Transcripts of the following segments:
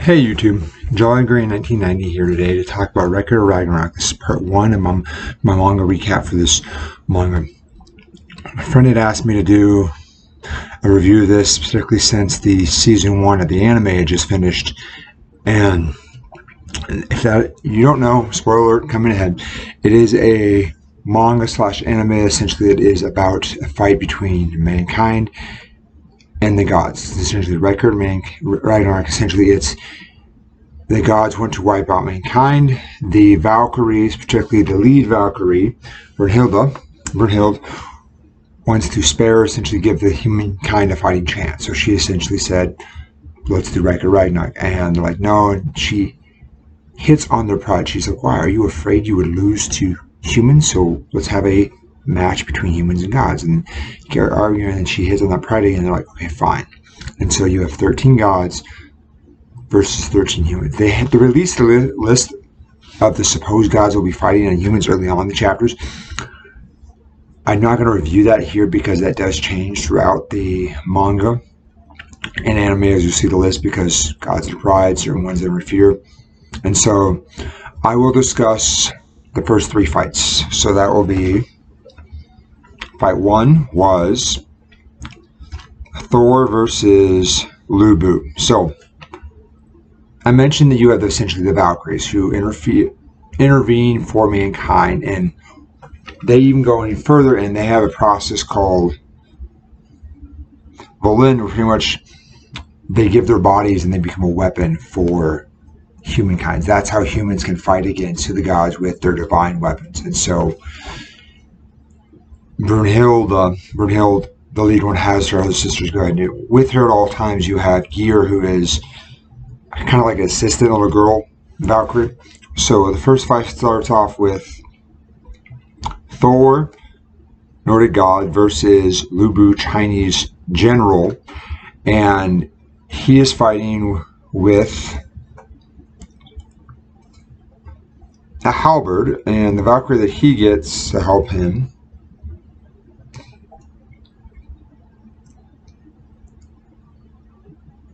Hey YouTube, JallyGrean 1990 here today to talk about Record of Ragnorak. This is part 1 of my manga recap for this manga. My friend had asked me to do a review of this, particularly since the season 1 of the anime had just finished. And if you don't know, spoiler alert coming ahead, it is a manga slash anime. Essentially it is about a fight between mankind and the gods. It's essentially Record of Ragnorak. Essentially, it's the gods want to wipe out mankind. The Valkyries, particularly the lead Valkyrie, Brunhild, wants to spare, essentially give the humankind a fighting chance. So she essentially said, let's do Record of Ragnarok. And they're like, no. And she hits on their pride. She's like, why? Are you afraid you would lose to humans? So let's have a match between humans and gods. And they're arguing, and she hits on that pride again, and they're like, okay, fine. And so you have 13 gods versus 13 humans. They had to release the list of the supposed gods will be fighting and humans early on in the chapters. I'm not going to review that here because that does change throughout the manga and anime as you see the list, because gods of pride, certain ones that fear. And so I will discuss the first 3 fights. So that will be Fight 1 was Thor versus Lubu. So I mentioned that you have essentially the Valkyries who intervene for mankind, and they even go any further, and they have a process called Volin, where pretty much they give their bodies and they become a weapon for humankind. That's how humans can fight against the gods, with their divine weapons. And so Brunhild, the lead one, has her other sisters go ahead and do. With her at all times, you have Gear, who is kind of like an assistant little girl Valkyrie. So the first fight starts off with Thor, Nordic god, versus Lubu, Chinese general, and he is fighting with a halberd, and the Valkyrie that he gets to help him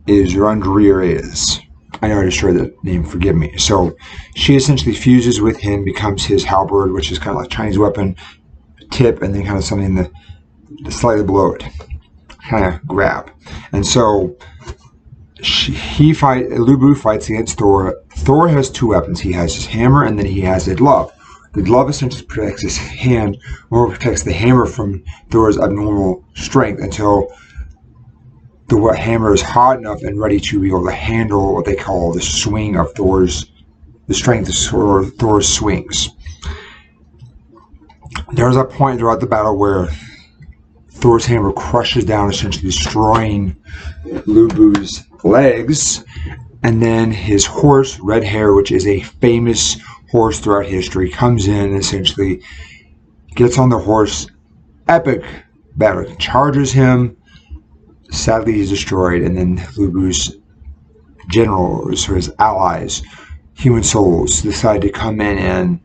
is Rundriaris. I know I destroyed that name, forgive me. So she essentially fuses with him, becomes his halberd, which is kind of like Chinese weapon, tip, and then kind of something that slightly below it, kind of grab. And so Lubu fights against Thor. Thor has 2 weapons. He has his hammer, and then he has a glove. The glove essentially protects his hand, or protects the hammer from Thor's abnormal strength until the hammer is hot enough and ready to be able to handle what they call the swing of the strength of Thor's swings. There's a point throughout the battle where Thor's hammer crushes down, essentially destroying Lubu's legs, and then his horse, Red Hair, which is a famous horse throughout history, comes in and essentially gets on the horse. Epic battle, charges him. Sadly, he's destroyed, and then Lubu's generals, or his allies, human souls, decide to come in and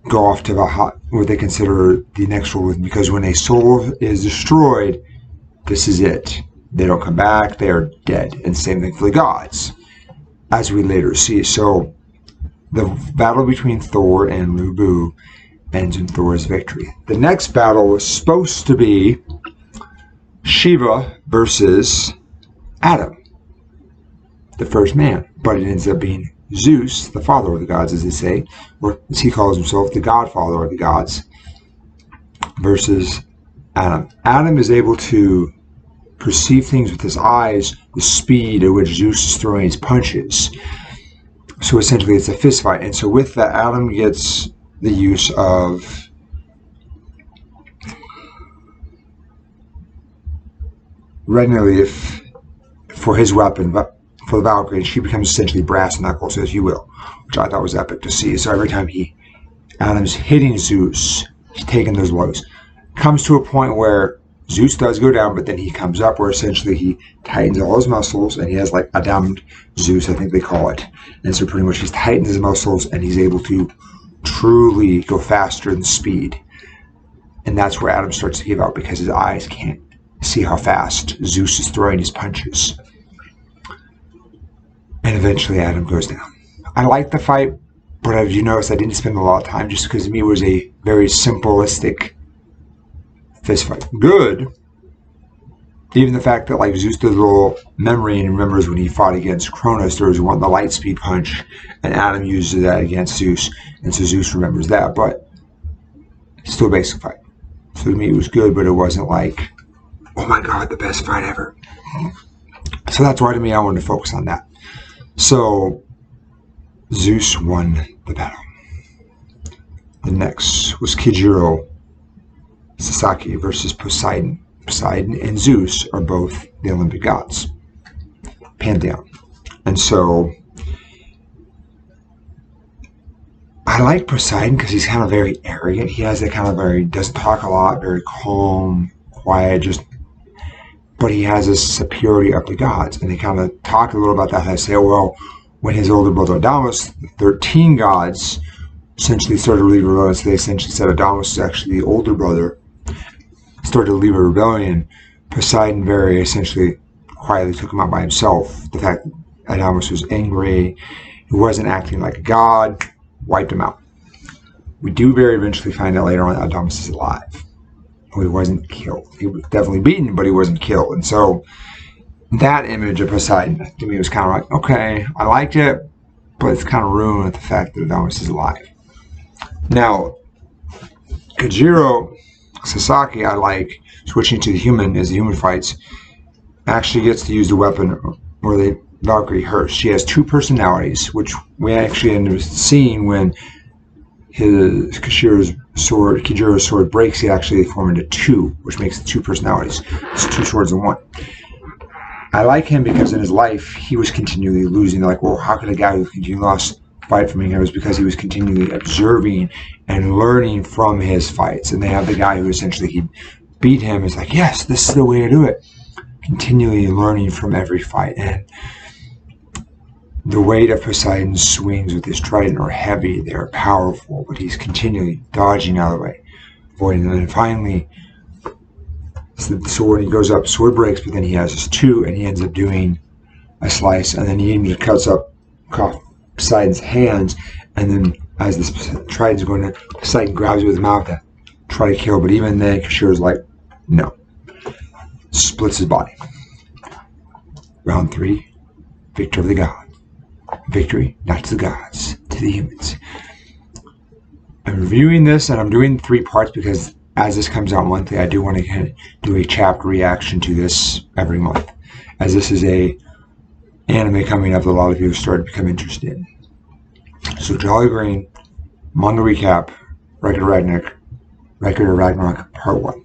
go off to what they consider the next world, because when a soul is destroyed, this is it. They don't come back, they are dead. And same thing for the gods, as we later see. So the battle between Thor and Lubu ends in Thor's victory. The next battle was supposed to be Shiva versus Adam, the first man, but it ends up being Zeus, the father of the gods, as they say, or as he calls himself, the godfather of the gods, versus Adam. Adam is able to perceive things with his eyes, the speed at which Zeus is throwing his punches. So essentially it's a fist fight. And so with that, Adam gets the use of red leaf for his weapon, but for the Valkyrie, she becomes essentially brass knuckles, as you will, which I thought was epic to see. So every time Adam's hitting Zeus, he's taking those blows. Comes to a point where Zeus does go down, but then he comes up, where essentially he tightens all his muscles, and he has like a downed Zeus, I think they call it. And so pretty much he tightens his muscles, and he's able to truly go faster than speed. And that's where Adam starts to give out, because his eyes can't see how fast Zeus is throwing his punches. And eventually Adam goes down. I like the fight, but as you notice, I didn't spend a lot of time just because to me it was a very simplistic fist fight. Good. Even the fact that like Zeus does a little memory and remembers when he fought against Cronus, there was one the light speed punch, and Adam uses that against Zeus, and so Zeus remembers that. But still a basic fight. So to me, it was good, but it wasn't like, oh my god, the best fight ever. So that's why to me, I wanted to focus on that. So Zeus won the battle. The next was Kojiro Sasaki versus Poseidon. Poseidon and Zeus are both the Olympic gods, pantheon. And so I like Poseidon because he's kind of very arrogant. He has that kind of very, doesn't talk a lot, very calm, quiet, but he has this superiority of the gods. And they kind of talk a little about that. They say, well, when his older brother Adamus, the 13 gods essentially started to lead rebellion. So they essentially said Adamus is actually the older brother. Started to lead a rebellion. Poseidon very essentially quietly took him out by himself. The fact that Adamus was angry, he wasn't acting like a god, wiped him out. We do very eventually find out later on that Adamus is alive. He wasn't killed. He was definitely beaten, but he wasn't killed. And so that image of Poseidon to me was kind of like, okay, I liked it, but it's kind of ruined with the fact that Adamus is alive. Now, Kojiro Sasaki, I like switching to the human as the human fights, actually gets to use the weapon where the Valkyrie hurts. She has two personalities, which we actually end up seeing when Kojiro's sword breaks. He actually form into two, which makes the two personalities. It's two swords in one. I like him because in his life he was continually losing. They're like, well, how could a guy who continually lost fight from him? It was because he was continually observing and learning from his fights. And they have the guy who essentially he beat him is like, yes, this is the way to do it. Continually learning from every fight. And the weight of Poseidon's swings with his trident are heavy, they're powerful, but he's continually dodging out of the way, avoiding them. And finally, the sword, he goes up, sword breaks, but then he has his two, and he ends up doing a slice, and then he even cuts up Poseidon's hands, and then as this trident's going to, Poseidon grabs it with his mouth to try to kill, but even then, Koshiro's like, no. Splits his body. Round 3, victor of the god. Victory, not to the gods, to the humans. I'm reviewing this, and I'm doing 3 parts because as this comes out monthly, I do want to do a chapter reaction to this every month, as this is a anime coming up that a lot of you have started to become interested in. So JallyGrean, manga recap, Record of Ragnorak, Part 1.